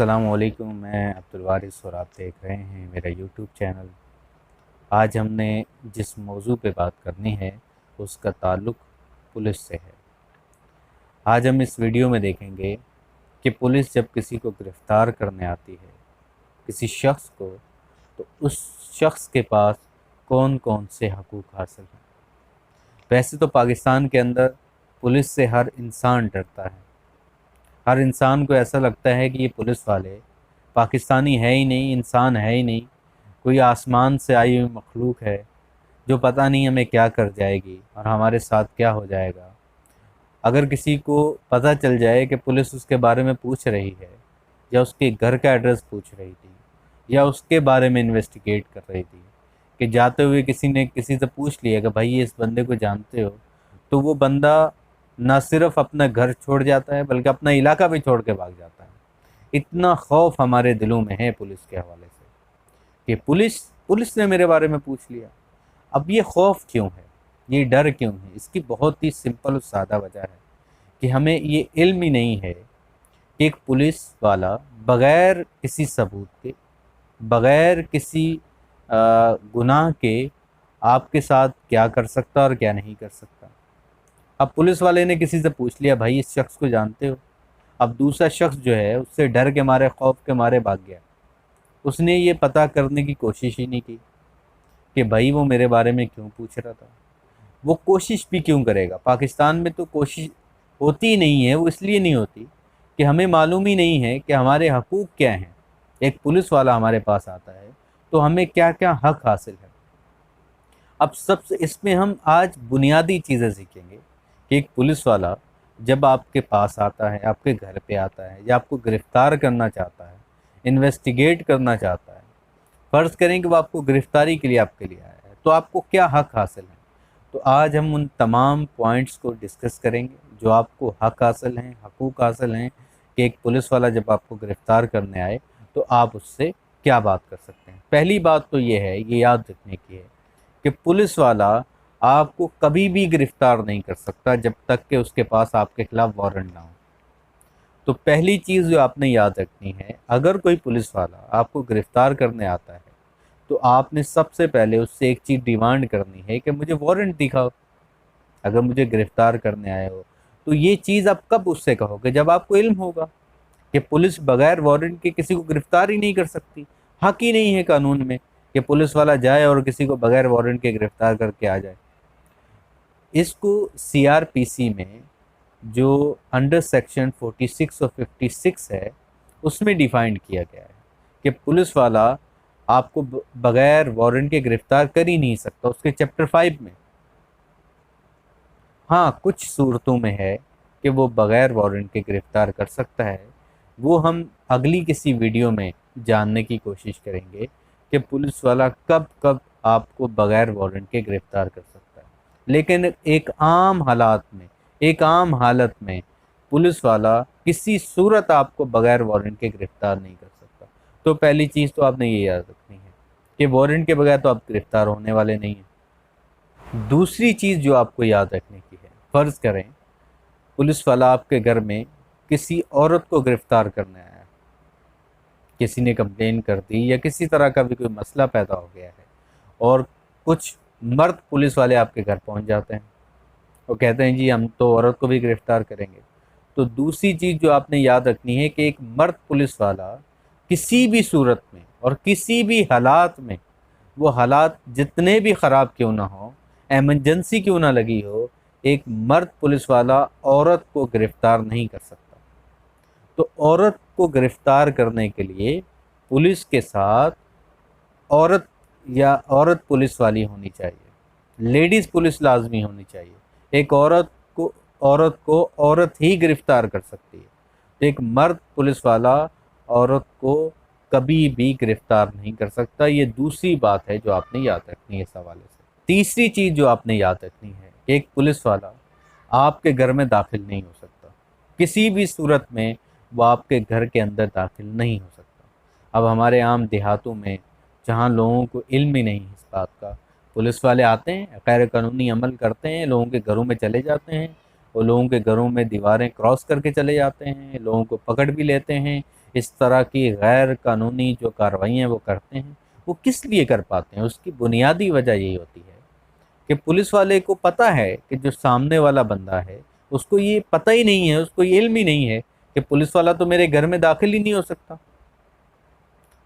अस्सलामुअलैकुम। मैं अब्दुल वारिस और आप देख रहे हैं मेरा यूट्यूब चैनल। आज हमने जिस मौजू पे बात करनी है उसका ताल्लुक़ पुलिस से है। आज हम इस वीडियो में देखेंगे कि पुलिस जब किसी को गिरफ़्तार करने आती है, किसी शख्स को, तो उस शख्स के पास कौन कौन से हकूक़ हासिल हैं। वैसे तो पाकिस्तान के अंदर पुलिस से हर इंसान डरता है। हर इंसान को ऐसा लगता है कि ये पुलिस वाले पाकिस्तानी है ही नहीं, इंसान है ही नहीं, कोई आसमान से आई हुई मखलूक है जो पता नहीं हमें क्या कर जाएगी और हमारे साथ क्या हो जाएगा। अगर किसी को पता चल जाए कि पुलिस उसके बारे में पूछ रही है या उसके घर का एड्रेस पूछ रही थी या उसके बारे में इन्वेस्टिगेट कर रही थी, कि जाते हुए किसी ने किसी से पूछ लिया कि भाई ये इस बंदे को जानते हो, तो वो बंदा ना सिर्फ अपना घर छोड़ जाता है बल्कि अपना इलाका भी छोड़ के भाग जाता है। इतना खौफ हमारे दिलों में है पुलिस के हवाले से कि पुलिस पुलिस ने मेरे बारे में पूछ लिया। अब ये खौफ क्यों है, ये डर क्यों है? इसकी बहुत ही सिंपल और सादा वजह है कि हमें ये इल्म ही नहीं है कि एक पुलिस वाला बग़ैर किसी सबूत के, बग़ैर किसी गुनाह के आपके साथ क्या कर सकता और क्या नहीं कर सकता। अब पुलिस वाले ने किसी से पूछ लिया, भाई इस शख्स को जानते हो? अब दूसरा शख्स जो है उससे डर के मारे, खौफ के मारे भाग गया। उसने ये पता करने की कोशिश ही नहीं की कि भाई वो मेरे बारे में क्यों पूछ रहा था। वो कोशिश भी क्यों करेगा? पाकिस्तान में तो कोशिश होती ही नहीं है। वो इसलिए नहीं होती कि हमें मालूम ही नहीं है कि हमारे हकूक़ क्या हैं। एक पुलिस वाला हमारे पास आता है तो हमें क्या क्या हक हासिल है। अब सबसे इसमें हम आज बुनियादी चीज़ें सीखेंगे कि एक पुलिस वाला जब आपके पास आता है, आपके घर पे आता है या आपको गिरफ़्तार करना चाहता है, इन्वेस्टिगेट करना चाहता है, फ़र्ज़ करें कि वो आपको गिरफ़्तारी के लिए आपके लिए आया है, तो आपको क्या हक हासिल है। तो आज हम उन तमाम पॉइंट्स को डिस्कस करेंगे जो आपको हक हासिल हैं, हकूक़ हासिल हैं, कि एक पुलिस वाला जब आपको गिरफ़्तार करने आए तो आप उससे क्या बात कर सकते हैं। पहली बात तो ये है, ये याद रखने की है कि पुलिस वाला आपको कभी भी गिरफ़्तार नहीं कर सकता जब तक कि उसके पास आपके खिलाफ़ वारंट ना हो। तो पहली चीज़ जो आपने याद रखनी है, अगर कोई पुलिस वाला आपको गिरफ़्तार करने आता है तो आपने सबसे पहले उससे एक चीज़ डिमांड करनी है कि मुझे वारंट दिखाओ। अगर मुझे गिरफ़्तार करने आए हो तो ये चीज़ आप कब उससे कहोगे? जब आपको इल्म होगा कि पुलिस बगैर वारंट के किसी को गिरफ़्तार ही नहीं कर सकती। हक ही नहीं है कानून में कि पुलिस वाला जाए और किसी को बगैर वारंट के गिरफ़्तार करके आ जाए। इसको सीआरपीसी में जो अंडर सेक्शन 46 और 56 है उसमें डिफाइंड किया गया है कि पुलिस वाला आपको बगैर वारंट के गिरफ़्तार कर ही नहीं सकता, उसके चैप्टर 5 में। हाँ, कुछ सूरतों में है कि वो बगैर वारंट के गिरफ़्तार कर सकता है। वो हम अगली किसी वीडियो में जानने की कोशिश करेंगे कि पुलिस वाला कब कब आपको बगैर वारंट के गिरफ़्तार कर सकता है। लेकिन एक आम हालत में पुलिस वाला किसी सूरत आपको बगैर वारंट के गिरफ़्तार नहीं कर सकता। तो पहली चीज़ तो आपने ये याद रखनी है कि वारंट के बगैर तो आप गिरफ़्तार होने वाले नहीं हैं। दूसरी चीज़ जो आपको याद रखने की है, फ़र्ज़ करें पुलिस वाला आपके घर में किसी औरत को गिरफ़्तार करने आया, किसी ने कंप्लेन कर दी या किसी तरह का भी कोई मसला पैदा हो गया है और कुछ मर्द पुलिस वाले आपके घर पहुंच जाते हैं और कहते हैं जी हम तो औरत को भी गिरफ़्तार करेंगे। तो दूसरी चीज़ जो आपने याद रखनी है कि एक मर्द पुलिस वाला किसी भी सूरत में और किसी भी हालात में, वो हालात जितने भी ख़राब क्यों ना हो, एमरजेंसी क्यों ना लगी हो, एक मर्द पुलिस वाला औरत को गिरफ़्तार नहीं कर सकता। तो औरत को गिरफ़्तार करने के लिए पुलिस के साथ औरत या औरत पुलिस वाली होनी चाहिए, लेडीज़ पुलिस लाजमी होनी चाहिए। एक औरत को औरत ही गिरफ़्तार कर सकती है। तो एक मर्द पुलिस वाला औरत को कभी भी गिरफ़्तार नहीं कर सकता। ये दूसरी बात है जो आपने याद रखनी है इस हवाले से। तीसरी चीज़ जो आपने याद रखनी है, एक पुलिस वाला आपके घर में दाखिल नहीं हो सकता। किसी भी सूरत में वो आपके घर के अंदर दाखिल नहीं हो सकता। अब हमारे आम देहातों में जहाँ लोगों को इल्म ही नहीं है इस बात का, पुलिस वाले आते हैं, गैर कानूनी अमल करते हैं, लोगों के घरों में चले जाते हैं और लोगों के घरों में दीवारें क्रॉस करके चले जाते हैं, लोगों को पकड़ भी लेते हैं, इस तरह की गैर कानूनी जो कार्रवाइयाँ वो करते हैं, वो किस लिए कर पाते हैं? उसकी बुनियादी वजह यही होती है कि पुलिस वाले को पता है कि जो सामने वाला बंदा है, उसको ये पता ही नहीं है, उसको ये इल्म ही नहीं है कि पुलिस वाला तो मेरे घर में दाखिल ही नहीं हो सकता।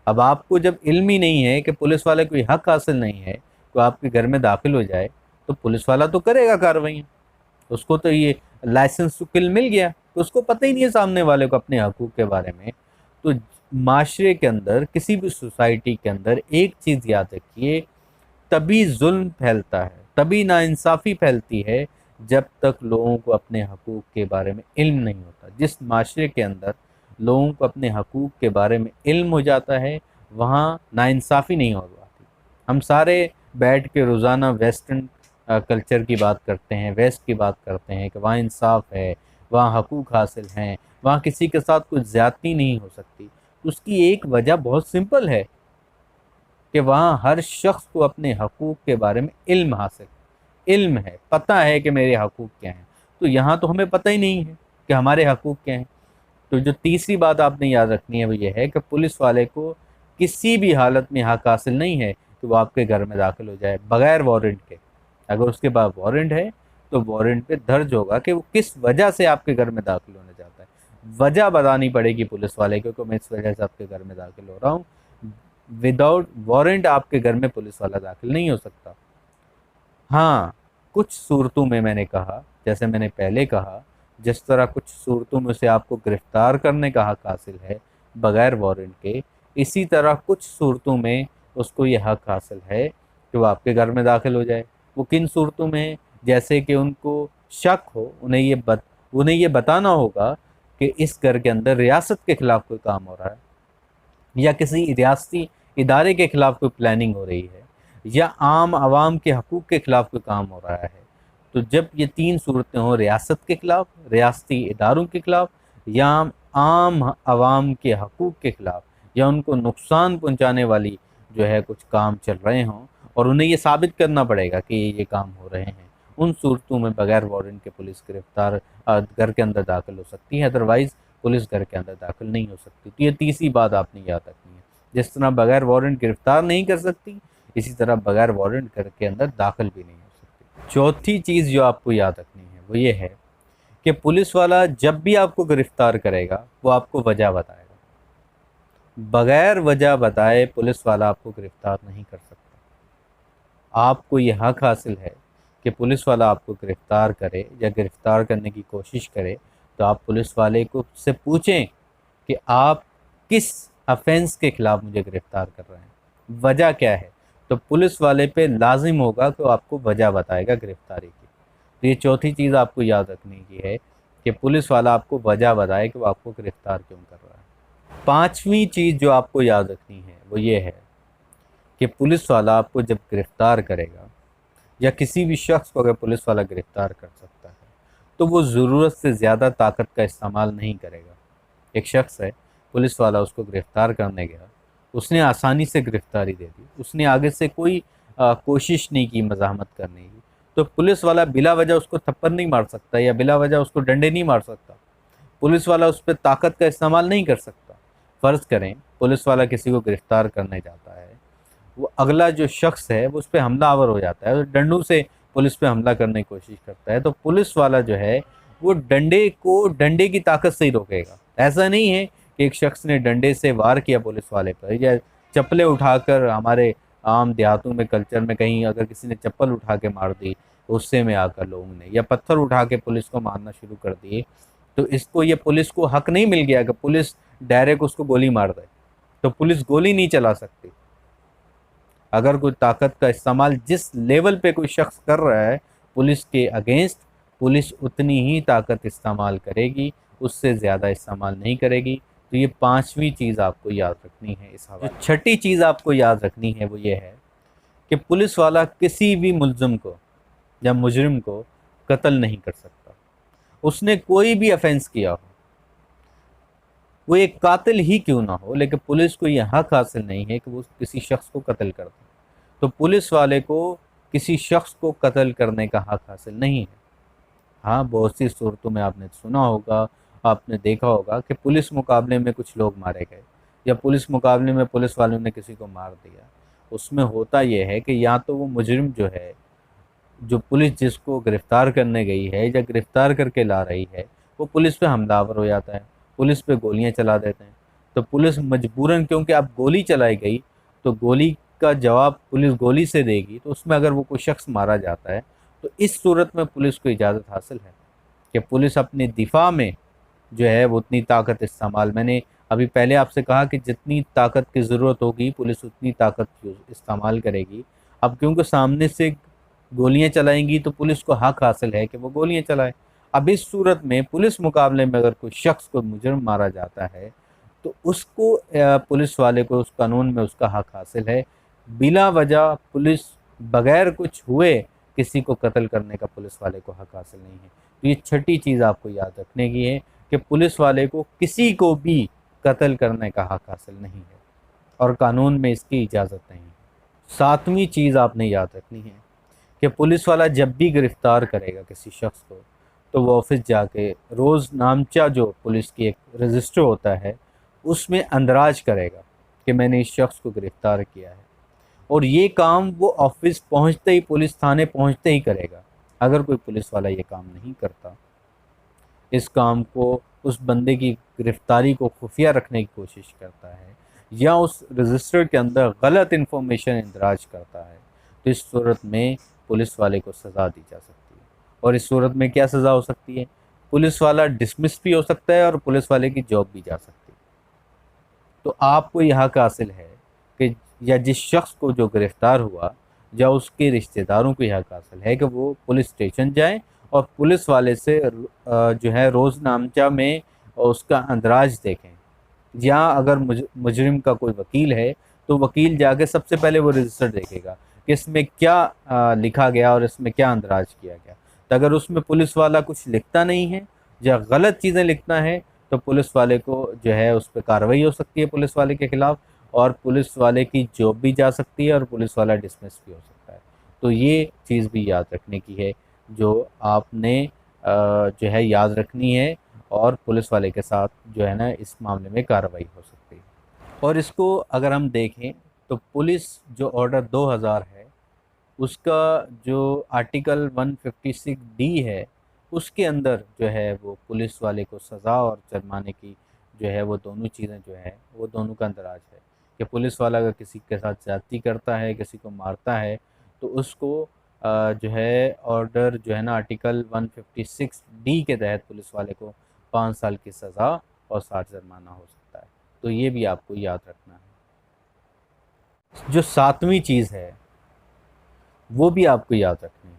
अब आपको जब इल्म ही नहीं है कि पुलिस वाले को ये हक हासिल नहीं है तो आपके घर में दाखिल हो जाए, तो पुलिस वाला तो करेगा कार्रवाई। उसको तो ये लाइसेंस टू किल मिल गया, तो उसको पता ही नहीं है सामने वाले को अपने हकूक़ के बारे में। तो माशरे के अंदर, किसी भी सोसाइटी के अंदर एक चीज़ याद रखिए, तभी जुल्म फैलता है, तभी नाइंसाफ़ी फैलती है, जब तक लोगों को अपने हकूक़ के बारे में इल्म नहीं होता। जिस माशरे के अंदर लोगों को अपने हकूक़ के बारे में इल्म हो जाता है, वहाँ नाइंसाफ़ी नहीं हो पाती। हम सारे बैठ के रोज़ाना वेस्टर्न कल्चर की बात करते हैं, वेस्ट की बात करते हैं कि वहाँ इंसाफ़ है, वहाँ हकूक़ हासिल हैं, वहाँ किसी के साथ कुछ ज़्यादती नहीं हो सकती। उसकी एक वजह बहुत सिंपल है कि वहाँ हर शख्स को अपने हकूक़ के बारे में इल्म है, पता है कि मेरे हकूक़ क्या हैं। तो यहाँ तो हमें पता ही नहीं है कि हमारे हकूक़ क्या हैं। तो जो तीसरी बात आपने याद रखनी है वो ये है कि पुलिस वाले को किसी भी हालत में हक हासिल नहीं है कि वो आपके घर में दाखिल हो जाए बगैर वारंट के। अगर उसके पास वारंट है तो वारंट पे दर्ज होगा कि वो किस वजह से आपके घर में दाखिल होना चाहता है। वजह बतानी पड़ेगी पुलिस वाले को कि मैं इस वजह से आपके घर में दाखिल हो रहा हूँ। विदाउट वारंट आपके घर में पुलिस वाला दाखिल नहीं हो सकता। हाँ, कुछ सूरतों में मैंने कहा, जैसे मैंने पहले कहा, जिस तरह कुछ सूरतों में से आपको गिरफ्तार करने का हक हासिल है बगैर वारंट के, इसी तरह कुछ सूरतों में उसको ये हक हासिल है कि वो आपके घर में दाखिल हो जाए। वो किन सूरतों में है? जैसे कि उनको शक हो, उन्हें ये बताना होगा कि इस घर के अंदर रियासत के खिलाफ कोई काम हो रहा है, या किसी रियासती इदारे के खिलाफ कोई प्लानिंग हो रही है, या आम आवाम के हकूक़ के खिलाफ कोई काम हो रहा है। तो जब ये तीन सूरतें हों, रियासत के खिलाफ, रियासती इदारों के खिलाफ, या आम आवाम के हकूक़ के खिलाफ, या उनको नुकसान पहुंचाने वाली जो है कुछ काम चल रहे हों और उन्हें ये साबित करना पड़ेगा कि ये काम हो रहे हैं, उन सूरतों में बगैर वारंट के पुलिस गिरफ्तार घर के अंदर दाखिल हो सकती है। अदरवाइज़ पुलिस घर के अंदर दाखिल नहीं हो सकती। तो ये तीसरी बात आपने याद रखनी है। जिस तरह बगैर वारंट गिरफ्तार नहीं कर सकती, इसी तरह बगैर वारंट घर के अंदर दाखिल भी नहीं हो सकती। चौथी चीज़ जो आपको याद रखनी है वो ये है कि पुलिस वाला जब भी आपको गिरफ्तार करेगा वो आपको वजह बताएगा। बगैर वजह बताए पुलिस वाला आपको गिरफ्तार नहीं कर सकता। आपको ये हक हासिल है कि पुलिस वाला आपको गिरफ्तार करे या गिरफ्तार करने की कोशिश करे, तो आप पुलिस वाले को से पूछें कि आप किस ऑफेंस के खिलाफ मुझे गिरफ्तार कर रहे हैं, वजह क्या है। तो पुलिस वाले पे लाजिम होगा कि वो आपको वजह बताएगा गिरफ्तारी की। तो ये चौथी चीज़ आपको याद रखने की है कि पुलिस वाला आपको वजह बताए कि वो आपको गिरफ्तार क्यों कर रहा है। पांचवी चीज़ जो आपको याद रखनी है वो ये है कि पुलिस वाला आपको जब गिरफ्तार करेगा, या किसी भी शख्स को अगर पुलिस वाला गिरफ्तार कर सकता है, तो वो ज़रूरत से ज़्यादा ताकत का इस्तेमाल नहीं करेगा। एक शख्स है, पुलिस वाला उसको गिरफ्तार करने गया, उसने आसानी से गिरफ्तारी दे दी, उसने आगे से कोई कोशिश नहीं की मज़ाहमत करने की, तो पुलिस वाला बिला वजह उसको थप्पड़ नहीं मार सकता या बिला वजह उसको डंडे नहीं मार सकता। पुलिस वाला उस पर ताकत का इस्तेमाल नहीं कर सकता। फ़र्ज़ करें पुलिस वाला किसी को गिरफ्तार करने जाता है, वो अगला जो शख्स है वो उस पर हमलावर हो जाता है, डंडों से पुलिस पे हमला करने की कोशिश करता है, तो पुलिस वाला जो है वो डंडे की ताकत से ही रोकेगा। ऐसा नहीं है कि एक शख्स ने डंडे से वार किया पुलिस वाले पर, या चप्पलें उठाकर, हमारे आम देहातों में कल्चर में कहीं अगर किसी ने चप्पल उठा के मार दी गुस्से में आकर लोगों ने, या पत्थर उठा के पुलिस को मारना शुरू कर दिए, तो ये पुलिस को हक नहीं मिल गया कि पुलिस डायरेक्ट उसको गोली मार दे। तो पुलिस गोली नहीं चला सकती। अगर कोई ताकत का इस्तेमाल जिस लेवल पे कोई शख्स कर रहा है पुलिस के अगेंस्ट, पुलिस उतनी ही ताकत इस्तेमाल करेगी, उससे ज़्यादा इस्तेमाल नहीं करेगी। तो ये पांचवी चीज़ आपको याद रखनी है इस हवाले। जो छठी चीज़ आपको याद रखनी है वो ये है कि पुलिस वाला किसी भी मुल्ज़िम को या मुजरिम को कत्ल नहीं कर सकता। उसने कोई भी ऑफेंस किया हो, वो एक कातिल ही क्यों ना हो, लेकिन पुलिस को यह हक हासिल नहीं है कि वो किसी शख्स को कत्ल कर दे। तो पुलिस वाले को किसी शख्स को कत्ल करने का हक हासिल नहीं है। हाँ, बहुत सी सूरतों में आपने सुना होगा, आपने देखा होगा कि पुलिस मुकाबले में कुछ लोग मारे गए या पुलिस मुकाबले में पुलिस वालों ने किसी को मार दिया। उसमें होता यह है कि या तो वो मुजरिम जो है, जो पुलिस जिसको गिरफ्तार करने गई है या गिरफ्तार करके ला रही है, वो पुलिस पे हमलावर हो जाता है, पुलिस पे गोलियां चला देते हैं। तो पुलिस मजबूरन, क्योंकि अब गोली चलाई गई तो गोली का जवाब पुलिस गोली से देगी, तो उसमें अगर वो कोई शख्स मारा जाता है तो इस सूरत में पुलिस को इजाज़त हासिल है कि पुलिस अपने दिफा में जो है वो उतनी ताकत इस्तेमाल, मैंने अभी पहले आपसे कहा कि जितनी ताकत की ज़रूरत होगी पुलिस उतनी ताकत की इस्तेमाल करेगी। अब क्योंकि सामने से गोलियां चलाएंगी तो पुलिस को हक हासिल है कि वो गोलियां चलाए। अब इस सूरत में पुलिस मुकाबले में अगर कोई शख्स को मुजरिम मारा जाता है तो उसको पुलिस वाले को उस कानून में उसका हक हासिल है। बिला वजह पुलिस बगैर कुछ हुए किसी को कत्ल करने का पुलिस वाले को हक हासिल नहीं है। तो ये छठी चीज़ आपको याद रखने की है कि पुलिस वाले को किसी को भी कत्ल करने का हक हासिल नहीं है और कानून में इसकी इजाज़त नहीं है। सातवीं चीज़ आपने याद रखनी है कि पुलिस वाला जब भी गिरफ्तार करेगा किसी शख्स को तो वो ऑफिस जाके रोज़ नामचा जो पुलिस की एक रजिस्टर होता है उसमें अंदराज करेगा कि मैंने इस शख्स को गिरफ्तार किया है। और ये काम वो ऑफिस पहुंचते ही, पुलिस थाने पहुंचते ही करेगा। अगर कोई पुलिस वाला ये काम नहीं करता, इस काम को, उस बंदे की गिरफ्तारी को खुफिया रखने की कोशिश करता है या उस रजिस्टर के अंदर गलत इन्फॉर्मेशन इंदराज करता है, तो इस सूरत में पुलिस वाले को सज़ा दी जा सकती है। और इस सूरत में क्या सज़ा हो सकती है? पुलिस वाला डिसमिस भी हो सकता है और पुलिस वाले की जॉब भी जा सकती है। तो आपको यह हक हासिल है कि या जिस शख्स को जो गिरफ्तार हुआ या उसके रिश्तेदारों को यह हक हासिल है कि वो पुलिस स्टेशन जाएं और पुलिस वाले से जो है रोज़नामचा में उसका अंदराज देखें। या अगर मुजरिम का कोई वकील है तो वकील जाके सबसे पहले वो रजिस्टर देखेगा कि इसमें क्या लिखा गया और इसमें क्या अंदराज किया गया। तो अगर उसमें पुलिस वाला कुछ लिखता नहीं है या गलत चीज़ें लिखता है तो पुलिस वाले को जो है उस पर कार्रवाई हो सकती है पुलिस वाले के खिलाफ, और पुलिस वाले की जॉब भी जा सकती है और पुलिस वाला डिसमिस भी हो सकता है। तो ये चीज़ भी याद रखने की है जो आपने जो है याद रखनी है, और पुलिस वाले के साथ जो है ना इस मामले में कार्रवाई हो सकती है। और इसको अगर हम देखें तो पुलिस जो ऑर्डर 2000 है उसका जो आर्टिकल 156 डी है उसके अंदर जो है वो पुलिस वाले को सज़ा और जुर्माने की जो है वो दोनों चीज़ें जो है वो दोनों का अंदराज है कि पुलिस वाला अगर किसी के साथ ज़्यादती करता है, किसी को मारता है, तो उसको जो है ऑर्डर जो है ना आर्टिकल 156 डी के तहत पुलिस वाले को 5 साल की सज़ा और 60 जुर्माना हो सकता है। तो ये भी आपको याद रखना है। जो सातवीं चीज़ है वो भी आपको याद रखनी है।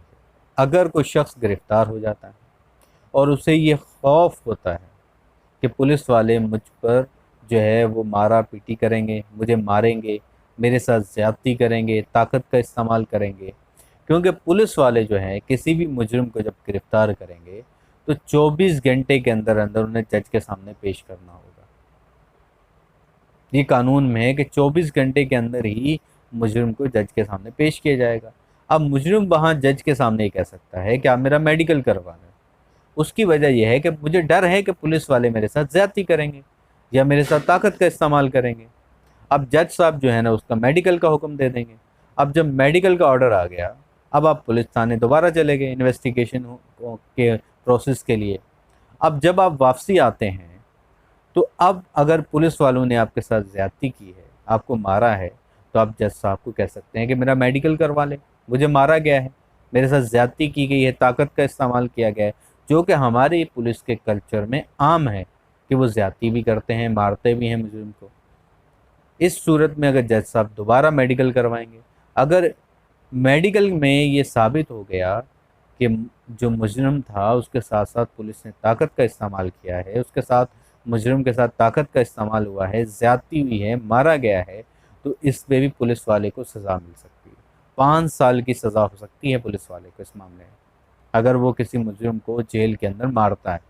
अगर कोई शख्स गिरफ्तार हो जाता है और उसे ये खौफ होता है कि पुलिस वाले मुझ पर जो है वो मारा पीटी करेंगे, मुझे मारेंगे, मेरे साथ ज़्यादती करेंगे, ताकत का इस्तेमाल करेंगे, क्योंकि पुलिस वाले जो हैं किसी भी मुजरिम को जब गिरफ्तार करेंगे तो 24 घंटे के अंदर अंदर उन्हें जज के सामने पेश करना होगा। ये कानून में है कि 24 घंटे के अंदर ही मुजरिम को जज के सामने पेश किया जाएगा। अब मुजरिम वहाँ जज के सामने ये कह सकता है कि आप मेरा मेडिकल करवाना है। उसकी वजह यह है कि मुझे डर है कि पुलिस वाले मेरे साथ ज़्यादती करेंगे या मेरे साथ ताकत का इस्तेमाल करेंगे। अब जज साहब जो है ना उसका मेडिकल का हुक्म दे देंगे। अब जब मेडिकल का ऑर्डर आ गया, अब आप पुलिस थाने दोबारा चले गए इन्वेस्टिगेशन के प्रोसेस के लिए। अब जब आप वापसी आते हैं तो अब अगर पुलिस वालों ने आपके साथ ज़्यादती की है, आपको मारा है, तो आप जज साहब को कह सकते हैं कि मेरा मेडिकल करवा लें, मुझे मारा गया है, मेरे साथ ज़्यादती की गई है, ताकत का इस्तेमाल किया गया है, जो कि हमारे पुलिस के कल्चर में आम है कि वो ज़्यादती भी करते हैं, मारते भी हैं मुजरिम को। इस सूरत में अगर जज साहब दोबारा मेडिकल करवाएंगे, अगर मेडिकल में ये साबित हो गया कि जो मुजरिम था उसके साथ साथ पुलिस ने ताकत का इस्तेमाल किया है, उसके साथ मुजरिम के साथ ताकत का इस्तेमाल हुआ है, ज़्यादती हुई है, मारा गया है, तो इस पे भी पुलिस वाले को सज़ा मिल सकती है। 5 साल की सज़ा हो सकती है पुलिस वाले को इस मामले में, अगर वो किसी मुजरिम को जेल के अंदर मारता है।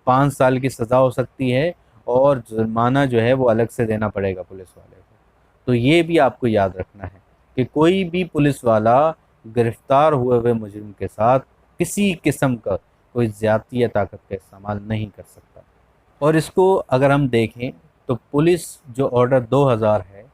5 साल की सज़ा हो सकती है और जुर्माना जो है वो अलग से देना पड़ेगा पुलिस वाले को। तो ये भी आपको याद रखना है कि कोई भी पुलिस वाला गिरफ्तार हुए हुए मुजरिम के साथ किसी किस्म का कोई ज़्यादती या ताकत का इस्तेमाल नहीं कर सकता। और इसको अगर हम देखें तो पुलिस जो ऑर्डर 2000 है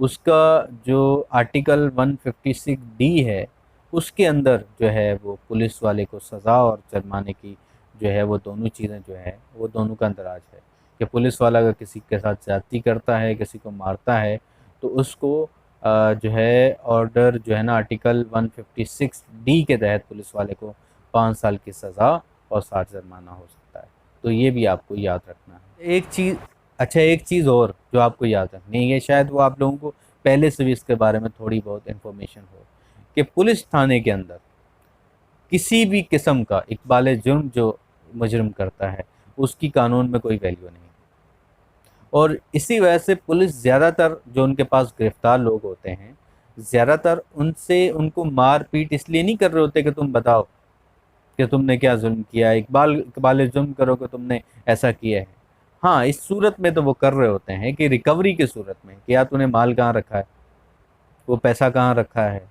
उसका जो आर्टिकल 156 डी है उसके अंदर जो है वो पुलिस वाले को सज़ा और जुर्माने की जो है वो दोनों चीज़ें जो है वो दोनों का अंदराज है कि पुलिस वाला अगर किसी के साथ ज़्यादती करता है, किसी को मारता है, तो उसको जो है ऑर्डर जो है ना आर्टिकल 156 डी के तहत पुलिस वाले को 5 साल की सज़ा और 60 जुर्माना हो सकता है। तो ये भी आपको याद रखना है। एक चीज़, अच्छा एक चीज़ और जो आपको याद रखनी है, शायद वो आप लोगों को पहले से भी इसके बारे में थोड़ी बहुत इन्फॉर्मेशन हो, कि पुलिस थाने के अंदर किसी भी किस्म का इकबाल जुर्म जो मुजरिम करता है उसकी कानून में कोई वैल्यू नहीं। और इसी वजह से पुलिस ज़्यादातर जो उनके पास गिरफ्तार लोग होते हैं, ज़्यादातर उनसे उनको मार पीट इसलिए नहीं कर रहे होते कि तुम बताओ कि तुमने क्या जुल्म किया, इकबाल इकबाल जुल्म करो कि तुमने ऐसा किया है। हाँ, इस सूरत में तो वो कर रहे होते हैं कि रिकवरी की सूरत में कि या तूने माल कहाँ रखा है, वो पैसा कहाँ रखा है,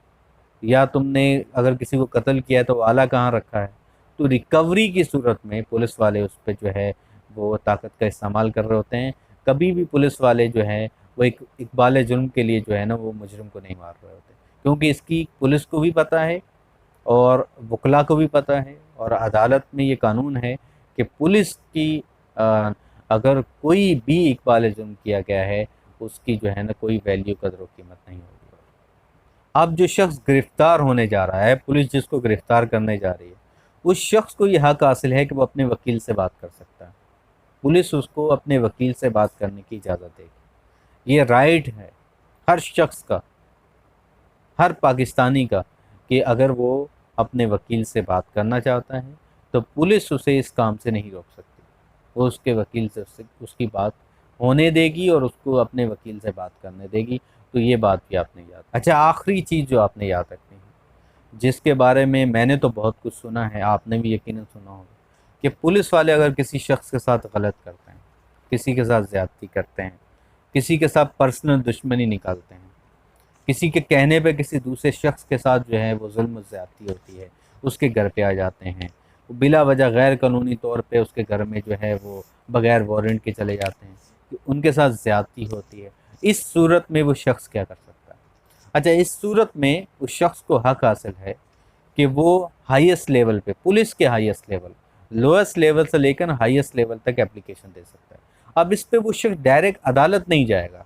या तुमने अगर किसी को कत्ल किया है तो आला कहाँ रखा है। तो रिकवरी की सूरत में पुलिस वाले उस पर जो है वो ताकत का इस्तेमाल कर रहे होते हैं। कभी भी पुलिस वाले जो हैं वो एक इकबाल जुल्म के लिए जो है ना वो मुजरिम को नहीं मार रहे होते, क्योंकि इसकी पुलिस को भी पता है और वकला को भी पता है और अदालत में ये कानून है कि पुलिस की अगर कोई भी इकबाल जुल्म किया गया है उसकी जो है ना कोई वैल्यू कदर कीमत नहीं होगी। अब जो शख्स गिरफ्तार होने जा रहा है, पुलिस जिसको गिरफ्तार करने जा रही है, उस शख्स को यह हक हासिल है कि वो अपने वकील से बात कर सकता है। पुलिस उसको अपने वकील से बात करने की इजाज़त देगी। ये राइट है हर शख्स का, हर पाकिस्तानी का, कि अगर वो अपने वकील से बात करना चाहता है तो पुलिस उसे इस काम से नहीं रोक सकती। वो उसके वकील से उसकी बात होने देगी और उसको अपने वकील से बात करने देगी। तो ये बात भी आपने याद। अच्छा, आखिरी चीज़ जो आपने याद रखनी है, जिसके बारे में मैंने तो बहुत कुछ सुना है, आपने भी यकीनन सुना होगा, कि पुलिस वाले अगर किसी शख्स के साथ गलत करते हैं, किसी के साथ ज़्यादती करते हैं, किसी के साथ पर्सनल दुश्मनी निकालते हैं, किसी के कहने पे किसी दूसरे शख्स के साथ जो है वो जुल्म ज़्यादती होती है, उसके घर पे आ जाते हैं, वो बिला वजह गैर कानूनी तौर पे उसके घर में जो है वो बग़ैर वारंट के चले जाते हैं, कि उनके साथ ज़्यादती होती है। इस सूरत में वो शख्स क्या कर सकता है? अच्छा, इस सूरत में उस शख्स को हक हासिल है कि वो हाईएस्ट लेवल पे, पुलिस के हाईएस्ट लेवल, लोएस्ट लेवल से लेकर हाईएस्ट लेवल तक एप्लीकेशन दे सकता है। अब इस पे वो शख्स डायरेक्ट अदालत नहीं जाएगा।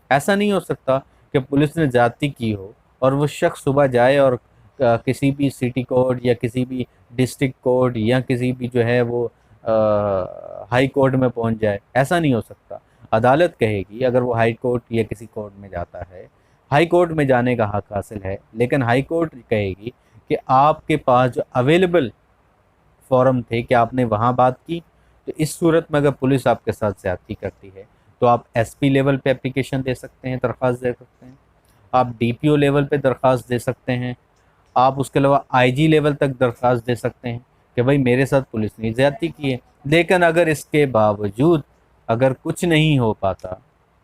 ऐसा नहीं हो सकता कि पुलिस ने ज़्यादती की हो और वो शख्स सुबह जाए और किसी भी सिटी कोर्ट या किसी भी डिस्ट्रिक्ट कोर्ट या किसी भी जो है वो हाई कोर्ट में पहुंच जाए। ऐसा नहीं हो सकता। अदालत कहेगी, अगर वो हाई कोर्ट या किसी कोर्ट में जाता है, हाई कोर्ट में जाने का हक हासिल है, लेकिन हाई कोर्ट कहेगी कि आपके पास जो अवेलेबल फ़ोरम थे कि आपने वहाँ बात की। तो इस सूरत में अगर पुलिस आपके साथ ज़्यादती करती है तो आप एसपी लेवल पे एप्लीकेशन दे सकते हैं, दरख्वास्त दे सकते हैं, आप डीपीओ लेवल पे दरख्वास्त दे सकते हैं, आप उसके अलावा आईजी लेवल तक दरख्वास्त दे सकते हैं कि भाई मेरे साथ पुलिस ने ज़्यादती की है। लेकिन अगर इसके बावजूद अगर कुछ नहीं हो पाता,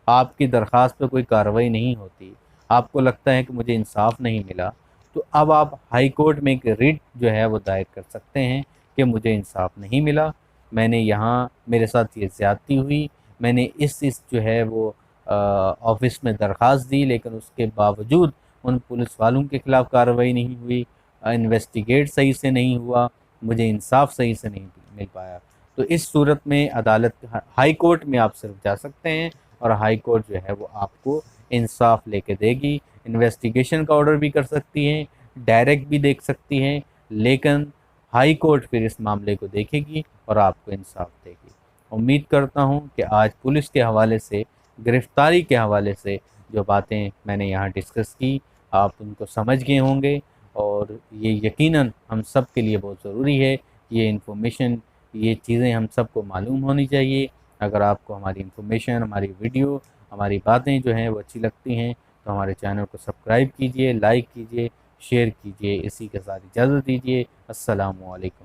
आपकी दरख्वास्त पे कोई कार्रवाई नहीं होती, आपको लगता है कि मुझे इंसाफ नहीं मिला, तो अब आप हाई कोर्ट में एक रिट जो है वो दायर कर सकते हैं कि मुझे इंसाफ नहीं मिला, मैंने यहाँ मेरे साथ ये ज़्यादती हुई, मैंने इस जो है वो ऑफ़िस में दरख्वास्त दी, लेकिन उसके बावजूद उन पुलिस वालों के ख़िलाफ़ कार्रवाई नहीं हुई, इन्वेस्टिगेट सही से नहीं हुआ, मुझे इंसाफ सही से नहीं मिल पाया। तो इस सूरत में अदालत हाई कोर्ट में आप सिर्फ जा सकते हैं और हाई कोर्ट जो है वो आपको इंसाफ लेके देगी। इन्वेस्टिगेशन का ऑर्डर भी कर सकती हैं, डायरेक्ट भी देख सकती हैं, लेकिन हाई कोर्ट फिर इस मामले को देखेगी और आपको इंसाफ देगी। उम्मीद करता हूँ कि आज पुलिस के हवाले से, गिरफ्तारी के हवाले से जो बातें मैंने यहाँ डिस्कस की, आप उनको समझ गए होंगे और ये यकीनन हम सब के लिए बहुत ज़रूरी है। ये इन्फॉर्मेशन, ये चीज़ें हम सबको मालूम होनी चाहिए। अगर आपको हमारी इन्फॉर्मेशन, हमारी वीडियो, हमारी बातें जो हैं वो अच्छी लगती हैं तो हमारे चैनल को सब्सक्राइब कीजिए, लाइक कीजिए, शेयर कीजिए। इसी के साथ इजाज़त दीजिए। अस्सलामु अलैकुम।